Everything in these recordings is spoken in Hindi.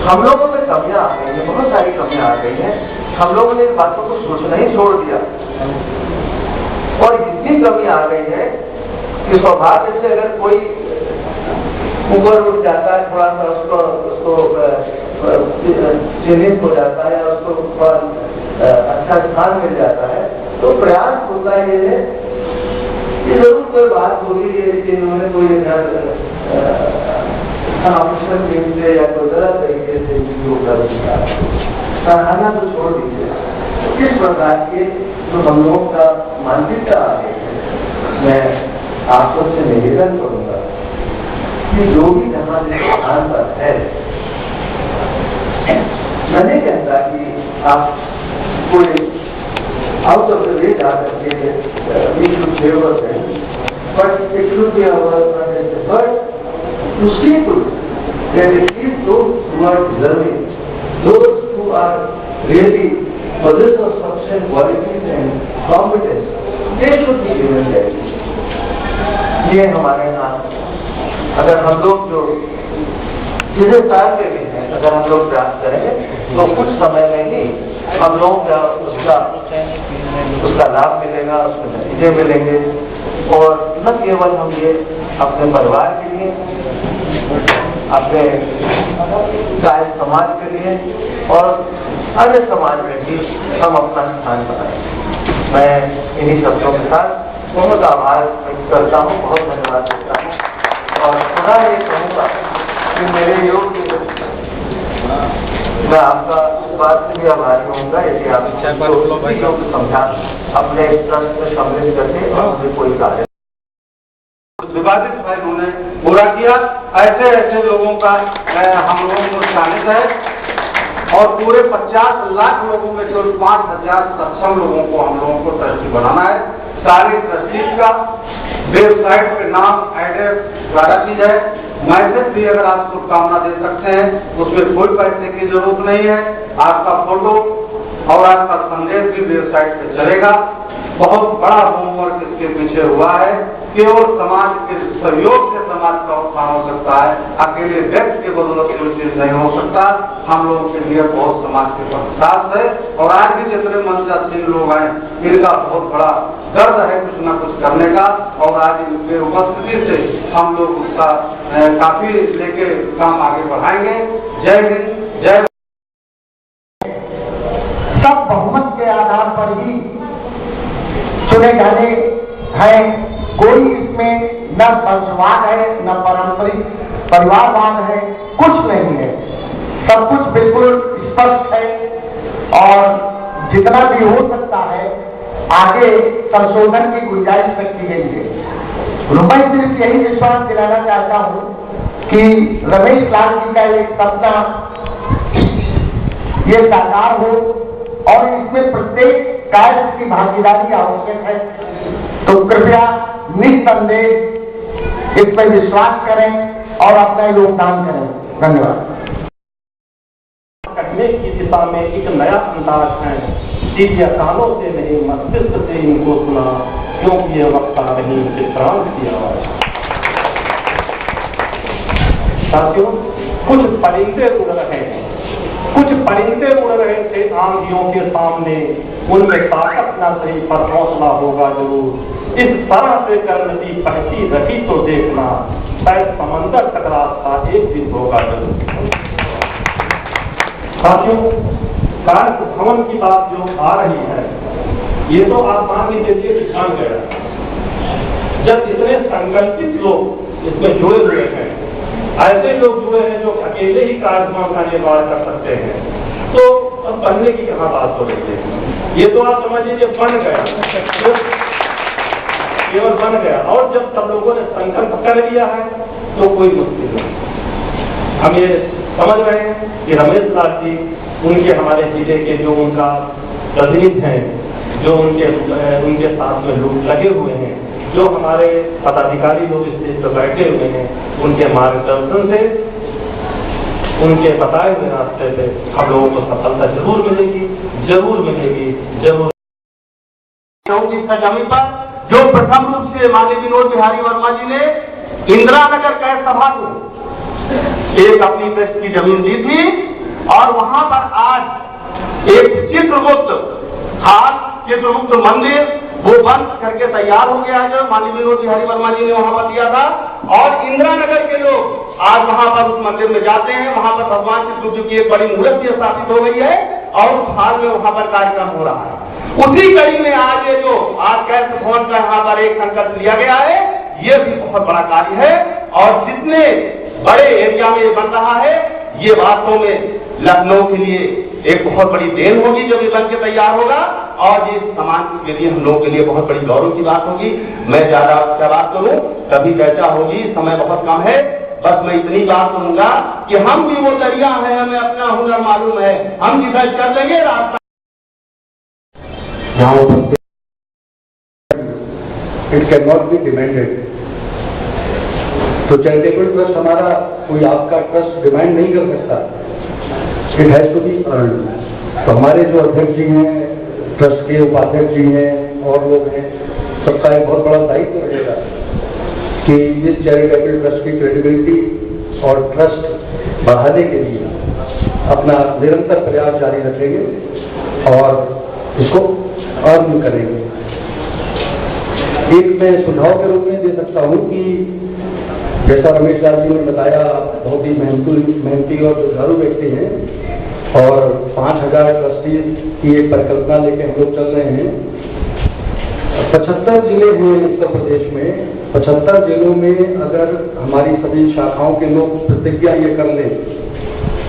हम लोगों में कमियां आ गई हैं, बहुत सारी कमियां आ गई हैं। हम लोगों ने इन बातों को सोचना ही छोड़ दिया और इतनी कमी आ गई है कि सौभाग्य से अगर कोई ऊपर उठ जाता है, थोड़ा सा उसको चिन्हित हो जाता है, उसको अच्छा स्थान मिल जाता है, तो प्रयास होता ये है कि जरूर कोई बात होगी कि इन्होंने कोई ऑपरेशन टीम से या कोई गलत तरीके से योग कर दिया, सराहना तो छोड़ दीजिए। इस प्रकार के जो हम लोगों का मानसिकता आ गई है, मैं आपको से निवेदन करूंगा कि जो भी जहां जिस स्थान पर है, मैं नहीं कहता कि आप कोई आउट ऑफ द वे जा करके but it should be hour but to see to that at least those who are deserving, those who are really possess of sufficient qualities and competence, they should be given that. ये हमारे यहाँ अगर हम लोग जो जिसे साल के भी हैं, अगर हम लोग प्रयास करेंगे तो कुछ समय में ही हम लोगों का उसका लाभ मिलेगा, उसके नतीजे मिलेंगे। और न केवल हम ये अपने परिवार के लिए, अपने गाय समाज के लिए और अन्य समाज में भी हम अपना स्थान बनाएं। मैं इन्हीं शब्दों के साथ बहुत आभार व्यक्त करता हूँ, बहुत धन्यवाद देता हूँ और पुनः ये कहूँगा कि मेरे योग मैं आपका इस बात से भी आभारी होऊंगा यदि आप योग समझा अपने प्रश्न में सम्मिलित करके और मुझे कोई कार्य विवादित भाई उन्होंने पूरा किया। ऐसे ऐसे लोगों का हम लोगों को शामिल है और पूरे 50 लाख लोगों में केवल 5000 सक्षम लोगों को हम लोगों को ट्रस्टी बनाना है। सारी ट्रस्टी का वेबसाइट पे नाम एड्रेस सारा चीज है। मैसेज भी अगर आप शुभकामना दे सकते हैं, उसमें कोई पैसे की जरूरत नहीं है। आपका फोटो और आपका संदेश भी वेबसाइट पे चलेगा। बहुत बड़ा होमवर्क इसके पीछे हुआ है। केवल समाज के सहयोग से समाज का उत्थान हो सकता है, अकेले व्यक्ति के बदौलत कोई चीज नहीं हो सकता। हम लोगों के लिए बहुत समाज के प्रयास है और आज भी जितने मंचासीन लोग हैं इनका बहुत बड़ा दर्द है कुछ न कुछ करने का और आज इनके उपस्थिति से हम लोग उसका काफी लेके काम आगे बढ़ाएंगे। जय हिंद, जय। सब बहुमत के आधार पर ही चुने जाने हैं। कोई इसमें न वंशवाद है, न पारंपरिक परिवारवाद है, कुछ नहीं है। सब कुछ बिल्कुल स्पष्ट है और जितना भी हो सकता है आगे संशोधन की गुंजाइश रखी गई है। मैं सिर्फ यही विश्वास दिलाना चाहता हूं कि रमेश लाल जी का एक सपना ये साकार हो और इसमें प्रत्येक कायद की भागीदारी आवश्यक है। तो कृपया निस्संदेह इस पर विश्वास करें और अपना योगदान करें। धन्यवाद। करने की दिशा में एक नया अंदाज है। दिव्य कानों से नहीं मस्तिष्क से इनको सुना, क्योंकि ये वक्त नहीं विश्रांत की आवाज। साथियों, कुछ परिंदे उड़ रहे हैं, कुछ परिंदे उड़ रहे थे आंधियों के सामने। उनमें ताकत न सही पर हौसला होगा जरूर। इस तरह से कर्म की पहली रही तो देखना, शायद समंदर तक रास्ता एक दिन होगा जरूर। साथियों, कार्य भवन की बात जो आ रही है, ये तो आप मान लीजिए ध्यान गया। जब इतने संगठित लोग इसमें जुड़े हुए हैं, ऐसे लोग जुड़े हैं जो अकेले ही कार्यक्रम का निर्माण कर सकते हैं, तो अब बनने की कहाँ बात हो रही है। ये तो आप समझ लीजिए बन गया, केवल बन गया। और जब सब लोगों ने संकल्प कर लिया है तो कोई मुश्किल नहीं। हम ये समझ रहे हैं कि रमेश लाल जी, उनके हमारे जिले के जो उनका प्रतिनिधि हैं, जो उनके साथ में लोग लगे हुए हैं, जो हमारे पदाधिकारी लोग स्टेज पर बैठे हुए हैं, उनके मार्गदर्शन से, उनके बताए हुए रास्ते से हम लोगों को सफलता जरूर मिलेगी, जरूर मिलेगी, जरूर। जमीन पर जो प्रथम रूप से माननीय विनोद बिहारी वर्मा जी ने इंदिरा नगर कैद सभा को एक अपनी ट्रस्ट की जमीन दी थी और वहां पर आज एक चित्रगुप्त खास चित्रगुप्त मंदिर वो बंद करके तैयार हो गया है, जो माननीय विनोद बिहारी वर्मा जी ने वहां पर दिया था। और इंदिरा नगर के लोग आज वहां पर उस मंदिर में जाते हैं, वहां पर भगवान चित्रगुप्त की एक बड़ी मूर्ति भी स्थापित हो गई है और उस हाल में वहां पर कार्यक्रम हो रहा है। उसी कड़ी में आज ये जो आज कैश भवन का यहाँ पर एक संकल्प लिया गया है, ये भी बहुत बड़ा कार्य है। और जितने बड़े एरिया में ये बन रहा है, ये वास्तव में लखनऊ के लिए एक बहुत बड़ी देन होगी जब ये बन के तैयार होगा, और ये समाज के लिए हम लोगों के लिए बहुत बड़ी गौरव की बात होगी। मैं ज्यादा क्या बात करूं, कभी चर्चा होगी, समय बहुत कम है। बस मैं इतनी बात कहूंगा कि हम भी वो दरिया है, हमें अपना हुनर मालूम है, हम डिसाइड कर लेंगे रास्ता। It can not be demanded. तो चैरिटेबल ट्रस्ट हमारा कोई आपका ट्रस्ट डिमांड नहीं कर सकता, it has to be earn. तो हमारे जो अध्यक्ष जी हैं, ट्रस्ट के उपाध्यक्ष जी हैं और लोग हैं, सबका एक बहुत बड़ा दायित्व रहेगा कि इस चैरिटेबल ट्रस्ट की क्रेडिबिलिटी और ट्रस्ट बढ़ाने के लिए अपना निरंतर प्रयास जारी रखेंगे और इसको अर्न करेंगे। एक मैं सुझाव के रूप में दे सकता हूं कि जैसा रमेश लाल जी ने बताया, बहुत ही मेहनती और जुझारू व्यक्ति हैं और 5000 ट्रस्टीज की एक परिकल्पना लेके हम लोग चल रहे हैं। 75 जिले हैं उत्तर प्रदेश में। 75 जिलों में अगर हमारी सभी शाखाओं के लोग प्रतिज्ञा ये कर लें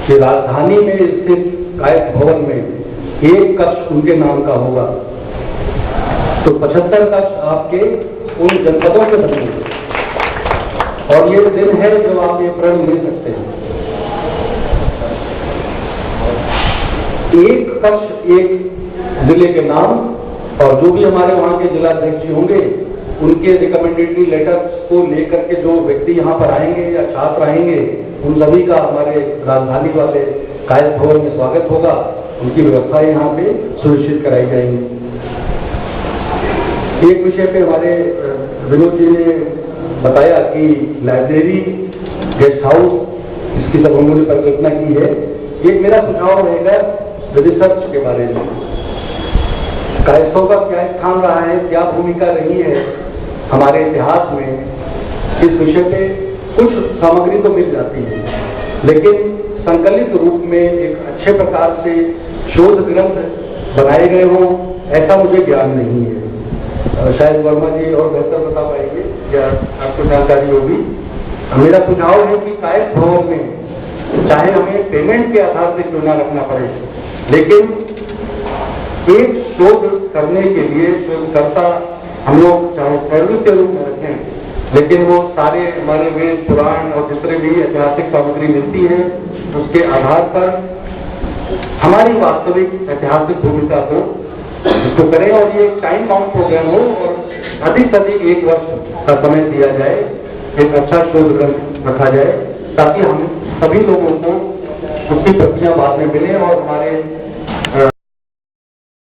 कि राजधानी में स्थित कायस्थ भवन में एक कक्ष उनके नाम का होगा, तो 75 कक्ष आपके उन जनपदों के बनेंगे। और ये दिन है जब आप ये प्रण ले सकते हैं। एक कक्ष एक जिले के नाम, और जो भी हमारे वहाँ के जिलाध्यक्ष जी होंगे उनके रिकमेंडेटरी लेटर्स को लेकर के जो व्यक्ति यहाँ पर आएंगे या छात्र आएंगे, उन सभी का हमारे राजधानी वाले कायस्थ भवन में स्वागत होगा। उनकी व्यवस्था यहाँ पे सुनिश्चित कराई जाएंगी। एक विषय पे हमारे विनोद जी ने बताया कि लाइब्रेरी, गेस्ट हाउस, इसकी सब हमने परिकल्पना की है। एक मेरा सुझाव रहेगा रिसर्च के बारे में। कायस्थों का क्या स्थान रहा है, क्या भूमिका रही है हमारे इतिहास में, इस विषय पे कुछ सामग्री तो मिल जाती है, लेकिन संकलित रूप में एक अच्छे प्रकार से शोध ग्रंथ बनाए गए हों, ऐसा मुझे ज्ञान नहीं है। शायद वर्मा जी और बेहतर बता पाएंगे या आपको जानकारी होगी। मेरा सुझाव है कि कायस्थ भवन में चाहे हमें पेमेंट के आधार से क्यों ना रखना पड़े, लेकिन एक शोध करने के लिए शोधकर्ता हम लोग चाहे सर्विस के रूप में रखें, लेकिन वो सारे हमारे वेद पुराण और जितने भी ऐतिहासिक सामग्री मिलती है उसके आधार पर हमारी वास्तविक ऐतिहासिक भूमिका को इसको करें और ये एक टाइम बाउंड प्रोग्राम हो और अधिक से अधिक 1 वर्ष का समय दिया जाए, एक अच्छा शोध ग्रंथ रखा जाए, ताकि हम सभी लोगों को उसकी प्रतियां बाद में मिले और हमारे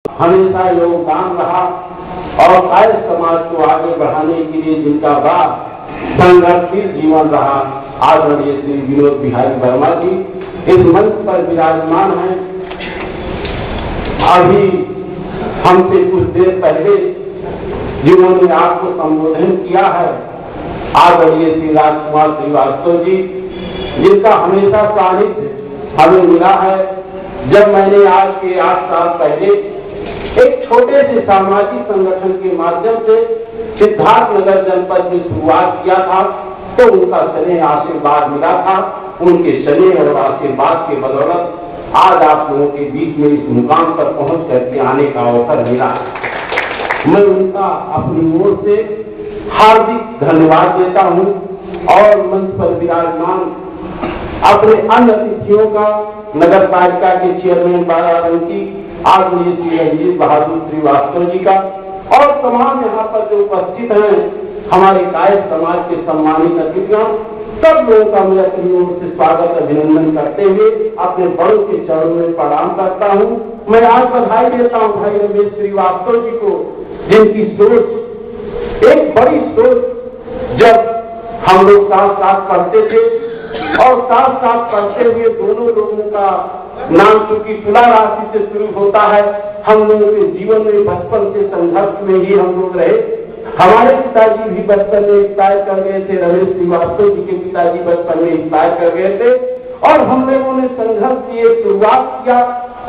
हमेशा योगदान रहा और कायस्थ समाज को आगे बढ़ाने के लिए जिनका बड़ा संघर्षशील जीवन रहा, आदरणीय श्री विनोद बिहारी वर्मा जी इस मंच पर विराजमान हैं। अभी हमसे कुछ देर पहले जिन्होंने आपको संबोधन किया है, आदरणीय श्री राजकुमार श्रीवास्तव जी, जिनका हमेशा सानिध्य हमें मिला है। जब मैंने आज के 8 साल पहले एक छोटे से सामाजिक संगठन के माध्यम से सिद्धार्थनगर जनपद की शुरुआत किया था, तो उनका स्नेह आशीर्वाद मिला था। उनके स्नेह और आशीर्वाद के बदौलत आज आप लोगों के बीच में इस मुकाम पर पहुंच करके आने का अवसर मिला। मैं उनका अपनी ओर से हार्दिक धन्यवाद देता हूं और मंच पर विराजमान अपने अन्य अतिथियों का, नगर पालिका के चेयरमैन बाराबंकी आदरणीय श्री रंजीत बहादुर श्रीवास्तव जी का और तमाम यहाँ पर जो उपस्थित हैं हमारे कायस्थ समाज के सम्मानित अतिथियों, सब लोगों का मैं अपनी ओर से स्वागत अभिनंदन करते हुए अपने बड़ों के चरणों में प्रणाम करता हूँ। मैं आज बधाई देता हूँ भाई रमेश श्रीवास्तव जी को, जिनकी सोच, एक बड़ी सोच, जब हम लोग साथ साथ पढ़ते थे और साथ साथ पढ़ते हुए दोनों लोगों का नाम चूंकि तुला राशि से शुरू होता है, हम लोगों के जीवन में बचपन के संघर्ष में ही हम लोग रहे। हमारे पिताजी भी बचपन में एक्सपायर कर गए थे, रमेश श्रीवास्तव जी के पिताजी बचपन में एक्सपायर कर गए थे और हम लोगों ने संघर्ष की एक शुरुआत किया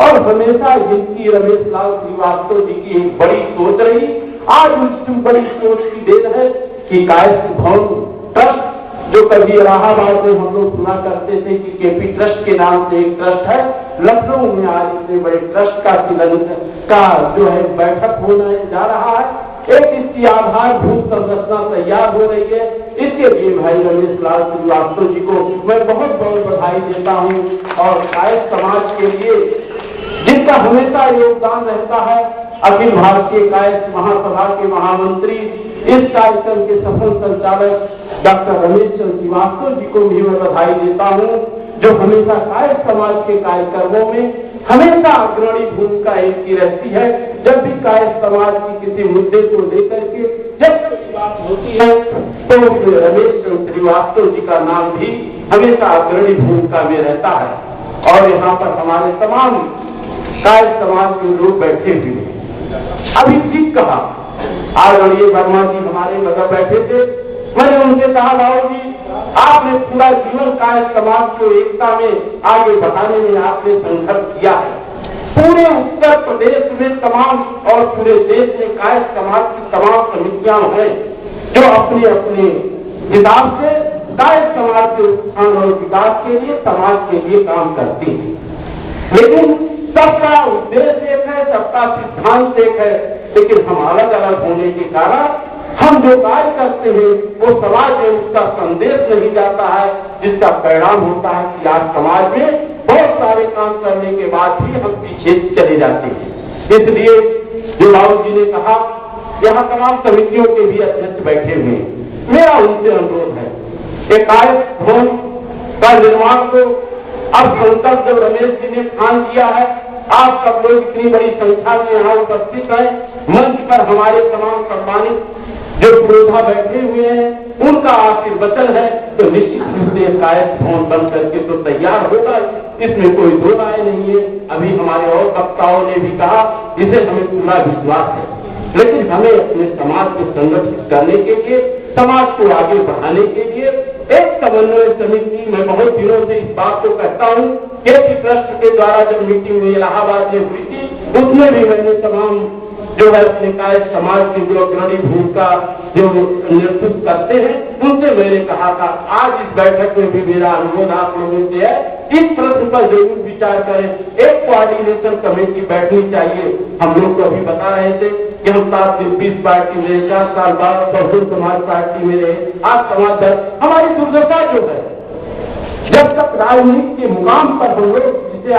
और हमेशा जिनकी रमेश लाल श्रीवास्तव जी की एक बड़ी सोच रही, आज उसकी बड़ी सोच की देन है कि कायस्थ भवन ट्रस्ट, जो कभी इलाहाबाद में हम लोग सुना करते थे कि केपी ट्रस्ट के नाम से एक ट्रस्ट है, लखनऊ में आज इतने बड़े ट्रस्ट का जो है बैठक होने जा रहा है। एक इसकी आधारभूत संरचना तैयार हो रही है। इसके लिए भाई रमेश लाल श्रीवास्तव जी को मैं बहुत बहुत बधाई देता हूँ और कायस्थ समाज के लिए जिनका हमेशा योगदान रहता है, अखिल भारतीय कायस्थ महासभा के महामंत्री, इस कार्यक्रम के सफल संचालक डॉक्टर रमेश चंद्र श्रीवास्तव जी को भी मैं बधाई देता हूँ, जो हमेशा कायस्थ समाज के कार्यक्रमों में हमेशा अग्रणी भूमिका इनकी रहती है। जब भी कायस्थ समाज की किसी मुद्दे को लेकर के जब कोई बात होती है तो रमेश चंद्र श्रीवास्तव जी का नाम भी हमेशा अग्रणी भूमिका में रहता है। और यहाँ पर हमारे तमाम कायस्थ समाज के लोग बैठे हुए हैं। अभी ठीक कहा, आदरणीय वर्मा जी हमारे बगल बैठे थे, मैंने उनसे कहा बाबू जी आपने पूरा जीवन कायस्थ समाज को एकता में आगे बढ़ाने में आपने संघर्ष किया है। पूरे उत्तर प्रदेश में तमाम और पूरे देश में कायस्थ समाज की तमाम समितियां हैं जो अपने अपने हिसाब से कायस्थ समाज के उत्थान और विकास के लिए, समाज के लिए काम करती है। लेकिन सबका उद्देश्य एक है, सबका सिद्धांत एक है, लेकिन हम अलग अलग होने के कारण हम जो कार्य करते हैं वो समाज में उसका संदेश नहीं जाता है, जिसका परिणाम होता है कि आज समाज में बहुत सारे काम करने के बाद भी हम पीछे चले जाते हैं। इसलिए जो बाबू जी ने कहा, यहाँ तमाम समितियों के भी अध्यक्ष बैठे हुए हैं, मेरा उनसे अनुरोध है कि कायस्थ भवन का निर्माण को अब संकल्प जब रमेश जी ने ठान दिया है, आप सब लोग इतनी बड़ी संख्या में यहाँ उपस्थित हैं, मंच पर हमारे तमाम सम्मानित जो पुरोधा बैठे हुए हैं उनका आशीर्वचन है, तो निश्चित रूप से कायस्थ भवन बन करके तो तैयार होगा, इसमें कोई दो राय नहीं है। अभी हमारे और वक्ताओं ने भी कहा, इसे हमें पूरा विश्वास है। लेकिन हमें अपने समाज को संगठित करने के लिए, समाज को आगे बढ़ाने के लिए एक समन्वय समिति, मैं बहुत दिनों से इस बात को कहता हूँ, केपी ट्रस्ट के द्वारा जब मीटिंग में इलाहाबाद में हुई थी, उसमें भी मैंने तमाम जो है अपने कायस्थ समाज की जो अग्रणी भूमिका जो नेतृत्व करते हैं उनसे मैंने कहा था, आज इस बैठक में भी मेरा अनुरोध आप लोगों से है, इस प्रश्न पर जरूर विचार करें। एक कोऑर्डिनेशन कमेटी बैठनी चाहिए। हम लोग को अभी बता रहे थे कि हम 7 दिन 20 पार्टी में, 4 साल बाद बहुजन समाज पार्टी में रहे, आज समाज हमारी दुर्दशा जो है, जब तक राजनीति के मुकाम पर हम लोग, जिसे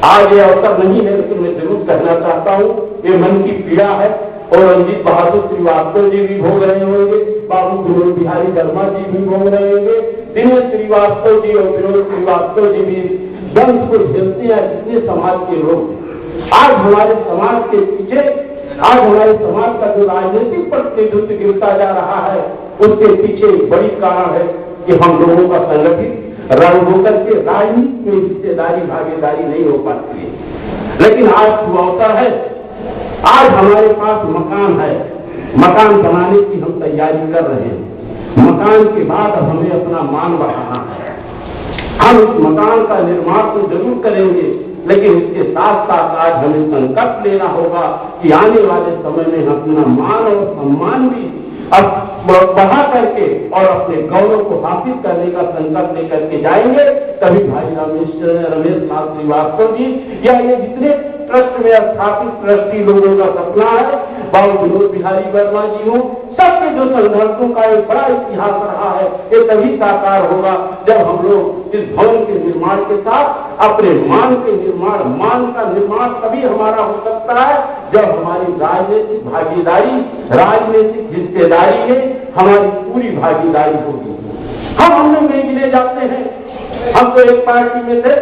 आज ये अवसर नहीं है, लेकिन मैं जरूर कहना चाहता हूँ, ये मन की पीड़ा है और रंजीत बहादुर श्रीवास्तव जी भी भोग रहे होंगे, बाबू विनोद बिहारी वर्मा जी भी भोग रहे होंगे, दिनेश श्रीवास्तव जी और विनोद श्रीवास्तव जी भी दंड को झेलते हैं जितने समाज के लोग। आज हमारे समाज के पीछे, आज हमारे समाज का जो राजनीतिक प्रतिनिधित्व गिरता जा रहा है, उसके पीछे एक बड़ी कारण है कि हम लोगों का संगठित रंग होकर के राजनीति में हिस्सेदारी, भागीदारी नहीं हो पाती है। लेकिन आज अवसर है, आज हमारे पास मकान है, मकान बनाने की हम तैयारी कर रहे हैं। मकान के बाद हमें अपना मान बढ़ाना है। हम इस मकान का निर्माण तो जरूर करेंगे, लेकिन इसके साथ साथ आज हमें संकल्प लेना होगा कि आने वाले समय में हम अपना मान और सम्मान भी अब बढ़ा करके और अपने गौरव को हासिल करने का संकल्प लेकर के जाएंगे। तभी भाई रमेश लाल श्रीवास्तव जी या ये जितने ट्रस्ट में स्थापित ट्रस्टी लोगों का सपना है, बाबू विनोद बिहारी वर्मा जी हो, सबके जो संघर्षों का एक बड़ा इतिहास रहा है, ये तभी साकार होगा जब हम लोग इस भवन के निर्माण के साथ अपने मान के निर्माण, मान का निर्माण तभी हमारा हो सकता है जब हमारी राजनीतिक भागीदारी, राजनीतिक हिस्सेदारी में हमारी पूरी भागीदारी होगी। हम लोग नहीं गिने जाते हैं, हम तो एक पार्टी में थे,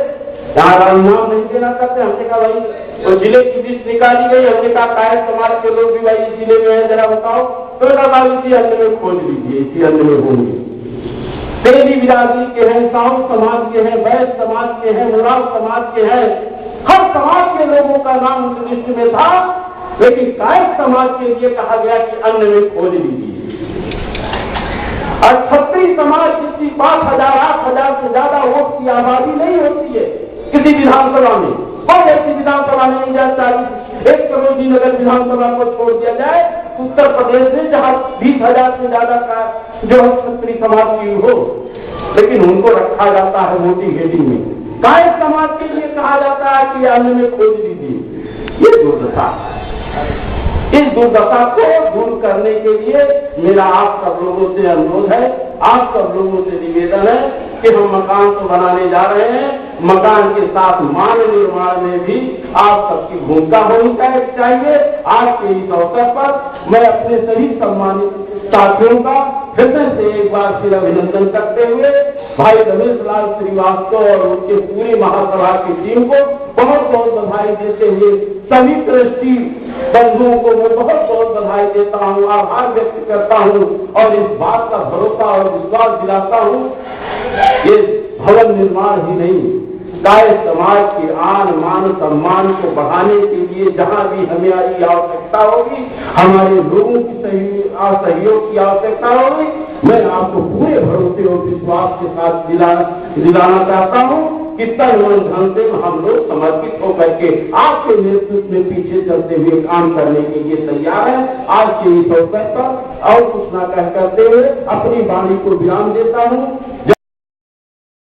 जहाँ नाम नहीं देना करते। हमने कहा भाई वो जिले की लिस्ट निकाली गई, हमने कहा कायस्थ समाज के लोग भी भाई इस जिले में है, जरा बताओ, तो इसी अंदर में खोज लीजिए, इसी अंदर में होंगे। तेली बिरादरी के हैं, साहू समाज के हैं, वैश्य समाज के हैं, मुराद समाज के हैं, हर समाज के लोगों का नाम उस लिस्ट में था। लेकिन कायस्थ समाज के लिए कहा गया कि अन्य में खोज लीजिए। और क्षत्रिय समाज जिसकी 5,000 8,000 से ज्यादा वोट की आबादी नहीं होती है किसी विधानसभा में, कोई ऐसी विधानसभा नहीं जाता। 1 करोड़ की नगर विधानसभा को छोड़ दिया जाए उत्तर प्रदेश में, जहां 20,000 से ज्यादा का जो क्षत्रिय समाज की हो, लेकिन उनको रखा जाता है मोटी घेटी में। कायस्थ समाज के लिए कहा जाता है कि अन्य में खोज लीजिए। ये दुर्दशा, इस दुर्दशा को दूर करने के लिए मेरा आप सब लोगों से अनुरोध है, आप सब लोगों से निवेदन है कि हम मकान तो बनाने जा रहे हैं, मकान के साथ मान निर्माण में भी आप सबकी भूमिका होनी चाहिए। आज के इस अवसर पर मैं अपने सभी सम्मानित साथियों का हृदय से एक बार फिर अभिनंदन करते हुए भाई रमेश लाल श्रीवास्तव और उनके पूरी महासभा की टीम को बहुत बहुत बधाई देते हुए सभी ट्रस्टी बंधुओं को मैं बहुत बहुत बधाई देता हूँ, आभार व्यक्त करता हूँ और इस बात का भरोसा और विश्वास दिलाता हूँ ये भवन निर्माण ही नहीं, कायस्थ समाज के आन मान सम्मान को बढ़ाने के लिए जहां भी हमारी आवश्यकता होगी, हमारे लोगों की सहयोग की आवश्यकता होगी, मैं आपको पूरे भरोसे और विश्वास के साथ दिलाना चाहता हूं कि तन मन धन से हम लोग समर्पित होकर के आपके नेतृत्व में पीछे चलते हुए काम करने के लिए तैयार हैं। आज के इस अवसर पर और कुछ न कह करते हुए अपनी वाणी को विराम देता हूं।